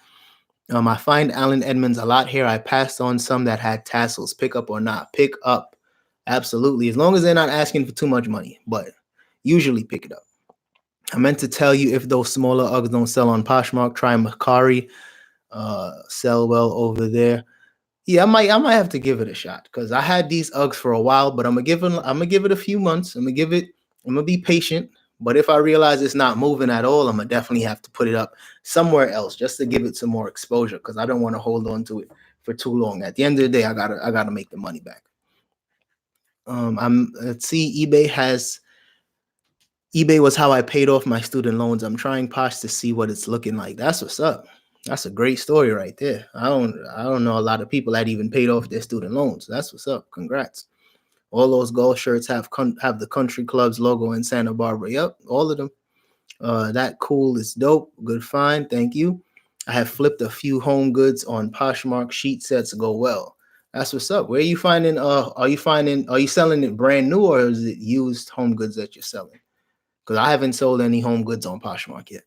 I find Allen Edmonds a lot here. I passed on some that had tassels. Pick up or not? Pick up. Absolutely. As long as they're not asking for too much money, but usually pick it up. I meant to tell you, if those smaller Uggs don't sell on Poshmark, try Macari. Sell well over there. Yeah, I might have to give it a shot because I had these Uggs for a while, but I'm gonna give it a few months. I'm gonna be patient. But if I realize it's not moving at all, I'm gonna definitely have to put it up somewhere else just to give it some more exposure because I don't want to hold on to it for too long. At the end of the day, I gotta make the money back. Let's see, eBay was how I paid off my student loans. I'm trying Posh to see what it's looking like. That's what's up. That's a great story right there. I don't know a lot of people that even paid off their student loans. That's what's up. Congrats. All those golf shirts have the country club's logo in Santa Barbara. Yep, all of them. That cool is dope. Good find. Thank you. I have flipped a few home goods on Poshmark. Sheet sets go well. That's what's up. Where are you finding? Are you selling it brand new or is it used home goods that you're selling? Because I haven't sold any home goods on Poshmark yet.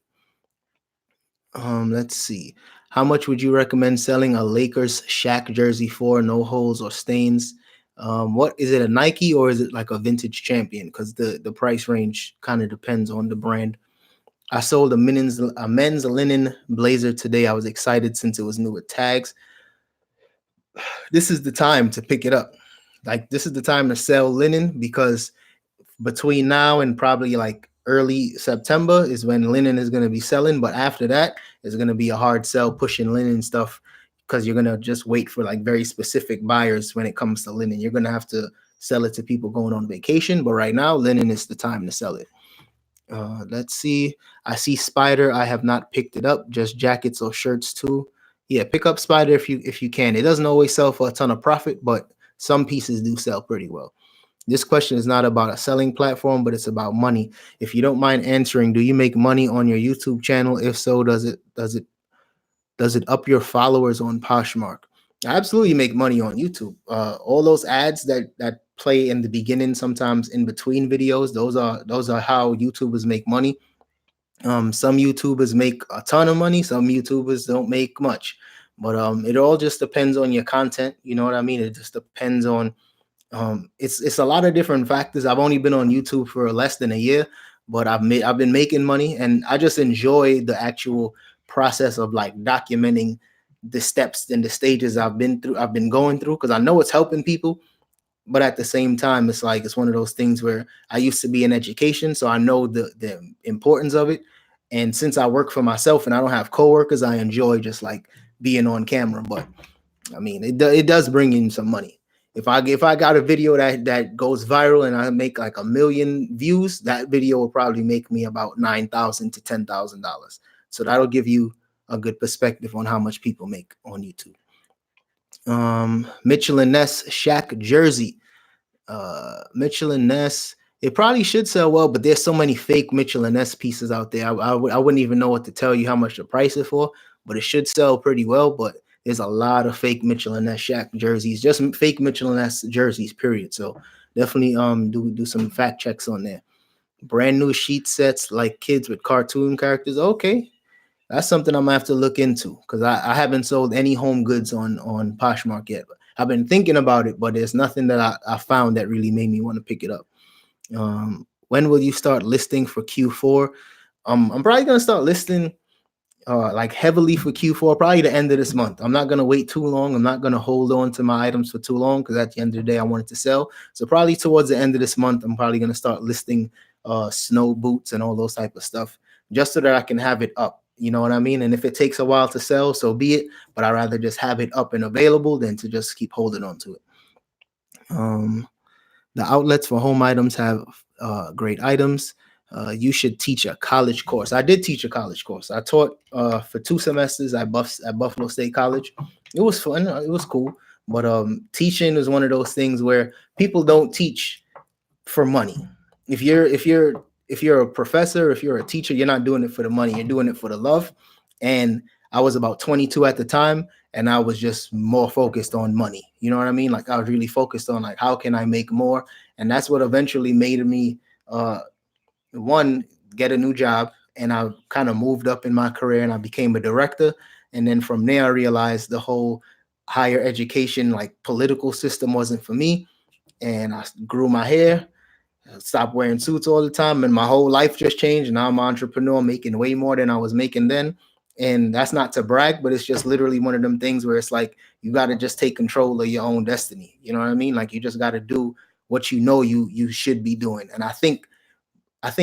Let's see. How much would you recommend selling a Lakers Shaq jersey for? No holes or stains. What is it, a Nike or is it like a vintage champion? Because the price range kind of depends on the brand. I sold a men's linen blazer today. I was excited since it was new with tags. This is the time to pick it up. Like, this is the time to sell linen because between now and probably like early September is when linen is going to be selling. But after that, it's going to be a hard sell pushing linen stuff because you're going to just wait for like very specific buyers when it comes to linen. You're going to have to sell it to people going on vacation. But right now, linen is the time to sell it. Let's see. I see Spider. I have not picked it up. Just jackets or shirts too. Yeah, pick up Spider if you can. It doesn't always sell for a ton of profit, but some pieces do sell pretty well. This question is not about a selling platform, but it's about money. If you don't mind answering, do you make money on your YouTube channel? If so, does it up your followers on Poshmark? I absolutely make money on YouTube. All those ads that play in the beginning, sometimes in between videos, those are how YouTubers make money. Some YouTubers make a ton of money. Some YouTubers don't make much, but it all just depends on your content. You know what I mean? It just depends on it's a lot of different factors. I've only been on YouTube for less than a year, but I've been making money, and I just enjoy the actual process of like documenting the steps and the stages I've been going through because I know it's helping people. But at the same time, it's like it's one of those things where I used to be in education, so I know the importance of it. And since I work for myself and I don't have coworkers, I enjoy just like being on camera. But I mean, it does bring in some money. If I got a video that goes viral and I make like 1 million views, that video will probably make me about $9,000 to $10,000. So that'll give you a good perspective on how much people make on YouTube. Mitchell and Ness Shaq jersey. Mitchell and Ness, it probably should sell well, but there's so many fake Mitchell and Ness pieces out there. I wouldn't even know what to tell you how much to price it for, but it should sell pretty well. But there's a lot of fake Mitchell and Ness Shaq jerseys, just fake Mitchell and Ness jerseys, period. So definitely do some fact checks on there. Brand new sheet sets like kids with cartoon characters. Okay, that's something I'm gonna have to look into because I haven't sold any home goods on Poshmark yet. I've been thinking about it, but there's nothing that I found that really made me want to pick it up. When will you start listing for Q4? I'm probably gonna start listing like heavily for Q4, probably the end of this month. I'm not gonna wait too long. I'm not gonna hold on to my items for too long because at the end of the day, I want it to sell. So probably towards the end of this month, I'm probably gonna start listing snow boots and all those type of stuff, just so that I can have it up. You know what I mean? And if it takes a while to sell, so be it. But I'd rather just have it up and available than to just keep holding on to it. The outlets for home items have great items. You should teach a college course. I did teach a college course. I taught for 2 semesters at Buffalo State College. It was fun. It was cool. But teaching is one of those things where people don't teach for money. If you're if you're a professor, if you're a teacher, you're not doing it for the money, you're doing it for the love. And I was about 22 at the time, and I was just more focused on money. You know what I mean? Like I was really focused on like, how can I make more? And that's what eventually made me one, get a new job. And I kind of moved up in my career and I became a director. And then from there, I realized the whole higher education, like political system wasn't for me. And I grew my hair, stopped wearing suits all the time, and my whole life just changed. Now I'm an entrepreneur making way more than I was making then. And that's not to brag, but it's just literally one of them things where it's like you got to just take control of your own destiny. You know what I mean? Like you just got to do what you know you should be doing. And I think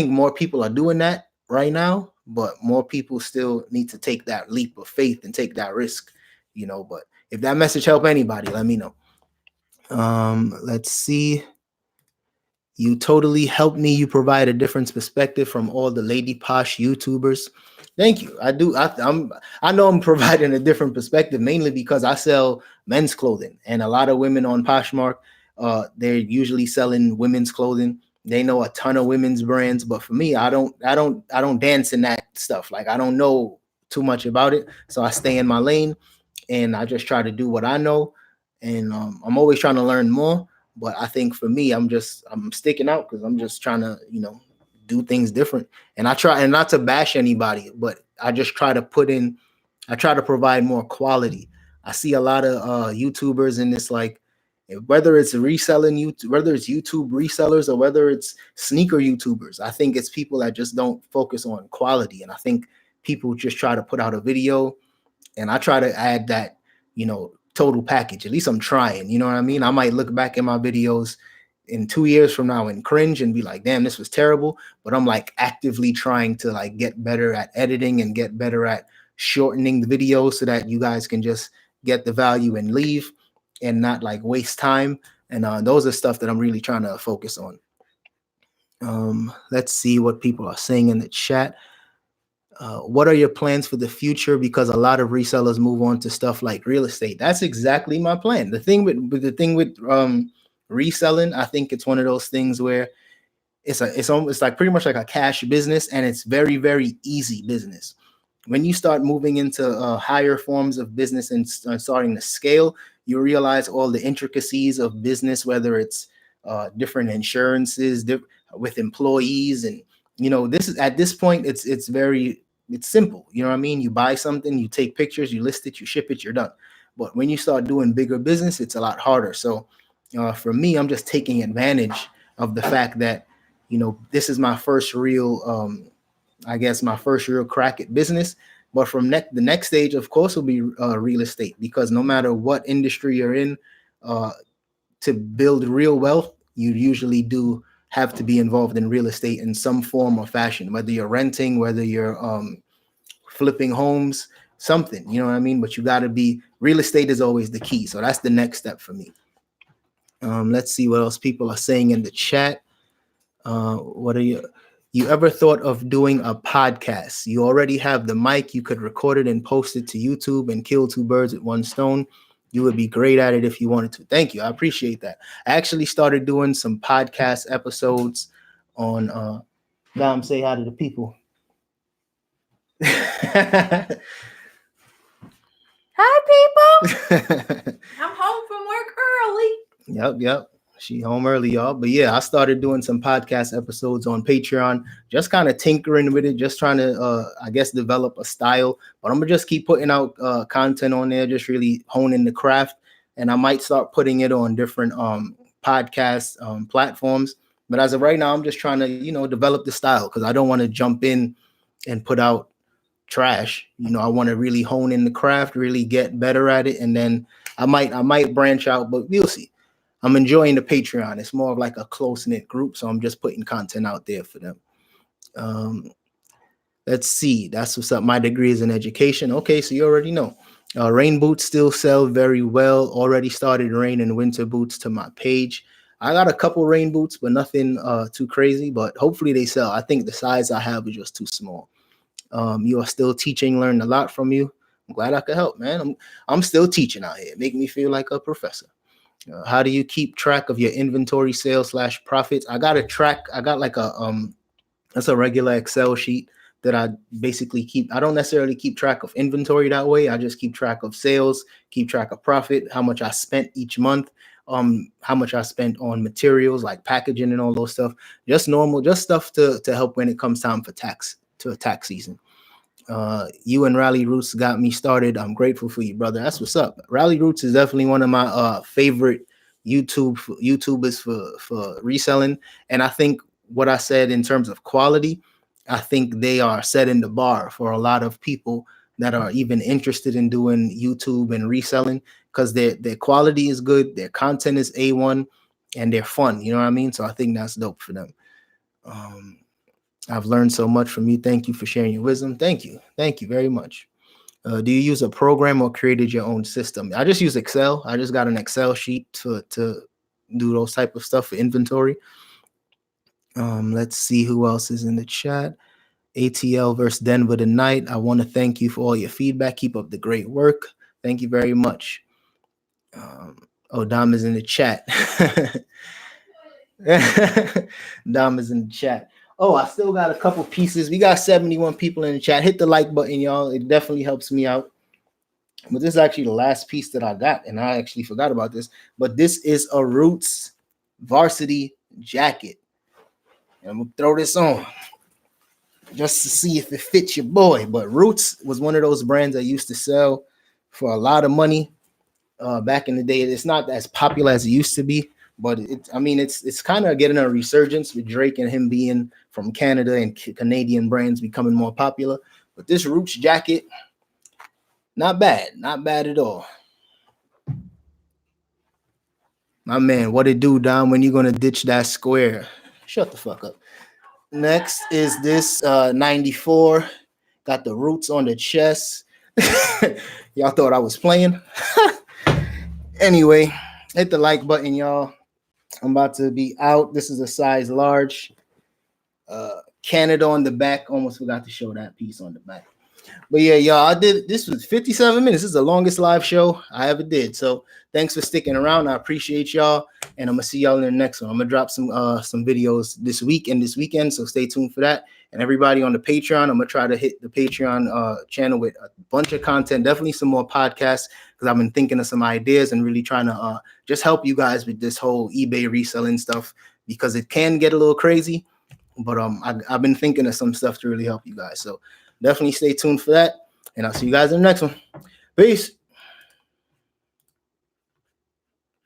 more people are doing that right now, but more people still need to take that leap of faith and take that risk, But if that message help anybody, let me know. Let's see. You totally helped me. You provide a different perspective from all the lady posh YouTubers. Thank you. I do. I know I'm providing a different perspective mainly because I sell men's clothing, and a lot of women on Poshmark, they're usually selling women's clothing. They know a ton of women's brands, but for me, I don't dance in that stuff. Like I don't know too much about it, so I stay in my lane, and I just try to do what I know, and I'm always trying to learn more. But I think for me, I'm sticking out because I'm just trying to, do things different. And I try, and not to bash anybody, but I just try to I try to provide more quality. I see a lot of YouTubers in this, like, whether it's reselling YouTube, whether it's YouTube resellers or whether it's sneaker YouTubers, I think it's people that just don't focus on quality. And I think people just try to put out a video, and I try to add that, total package. At least I'm trying, you know what I mean? I might look back at my videos in 2 years from now and cringe and be like, damn, this was terrible. But I'm like actively trying to like get better at editing and get better at shortening the video so that you guys can just get the value and leave and not like waste time. And those are stuff that I'm really trying to focus on. Let's see what people are saying in the chat. What are your plans for the future? Because a lot of resellers move on to stuff like real estate. That's exactly my plan. The thing with reselling, I think it's one of those things where it's almost like pretty much like a cash business, and it's very, very easy business. When you start moving into higher forms of business and starting to scale, you realize all the intricacies of business, whether it's different insurances with employees, and this is at this point it's simple. You know what I mean? You buy something, you take pictures, you list it, you ship it, you're done. But when you start doing bigger business, it's a lot harder. So for me, I'm just taking advantage of the fact that, this is my first real, my first real crack at business. But from the next stage, of course, will be real estate, because no matter what industry you're in, to build real wealth, you usually do have to be involved in real estate in some form or fashion, whether you're renting, whether you're flipping homes, something, you know what I mean? But you got to be, real estate is always the key. So that's the next step for me. Let's see what else people are saying in the chat. What are you ever thought of doing a podcast? You already have the mic. You could record it and post it to YouTube and kill two birds with one stone. You would be great at it if you wanted to. Thank you. I appreciate that. I actually started doing some podcast episodes on Dom, say hi to the people. Hi, people. I'm home from work early. Yep. She home early, y'all. But yeah, I started doing some podcast episodes on Patreon, just kind of tinkering with it, just trying to, develop a style. But I'm going to just keep putting out content on there, just really honing the craft. And I might start putting it on different podcast platforms. But as of right now, I'm just trying to, develop the style, because I don't want to jump in and put out trash. I want to really hone in the craft, really get better at it. And then I might branch out, but we'll see. I'm enjoying the Patreon. It's more of like a close-knit group, so I'm just putting content out there for them. Let's see. That's what's up. My degree is in education. Okay, so you already know. Rain boots still sell very well. Already started rain and winter boots to my page. I got a couple rain boots, but nothing too crazy, but hopefully they sell. I think the size I have is just too small. You are still teaching, learned a lot from you. I'm glad I could help, man. I'm still teaching out here. Make me feel like a professor. How do you keep track of your inventory sales / profits? I got like a That's a regular Excel sheet that I basically keep. I don't necessarily keep track of inventory that way. I just keep track of sales, keep track of profit, how much I spent each month, how much I spent on materials like packaging and all those stuff. Just normal, just stuff to help when it comes time for tax season. You and Rally Roots got me started. I'm grateful for you, brother. That's what's up. Rally Roots is definitely one of my favorite YouTubers for reselling. And I think what I said in terms of quality, I think they are setting the bar for a lot of people that are even interested in doing YouTube and reselling, because their quality is good, their content is A1, and they're fun. You know what I mean? So I think that's dope for them. I've learned so much from you. Thank you for sharing your wisdom. Thank you. Thank you very much. Do you use a program or created your own system? I just use Excel. I just got an Excel sheet to do those type of stuff for inventory. Let's see who else is in the chat. ATL versus Denver tonight. I want to thank you for all your feedback. Keep up the great work. Thank you very much. Dom is in the chat. Dom is in the chat. Oh, I still got a couple pieces. We got 71 people in the chat. Hit the like button, y'all. It definitely helps me out. But this is actually the last piece that I got, and I actually forgot about this. But this is a Roots varsity jacket. And I'm going to throw this on just to see if it fits your boy. But Roots was one of those brands I used to sell for a lot of money back in the day. It's not as popular as it used to be. But it's kind of getting a resurgence with Drake and him being from Canada and Canadian brands becoming more popular. But this Roots jacket, not bad at all. My man, what it do, Dom? When you gonna ditch that square? Shut the fuck up. Next is this 94. Got the Roots on the chest. Y'all thought I was playing. Anyway, hit the like button, y'all. I'm about to be out. This is a size large. Canada on the back. Almost forgot to show that piece on the back. But yeah, y'all, this was 57 minutes. This is the longest live show I ever did. So thanks for sticking around. I appreciate y'all. And I'm going to see y'all in the next one. I'm going to drop some videos this week and this weekend. So stay tuned for that. And everybody on the Patreon, I'm going to try to hit the Patreon channel with a bunch of content. Definitely some more podcasts, because I've been thinking of some ideas and really trying to just help you guys with this whole eBay reselling stuff, because it can get a little crazy. But I've been thinking of some stuff to really help you guys. So definitely stay tuned for that. And I'll see you guys in the next one. Peace.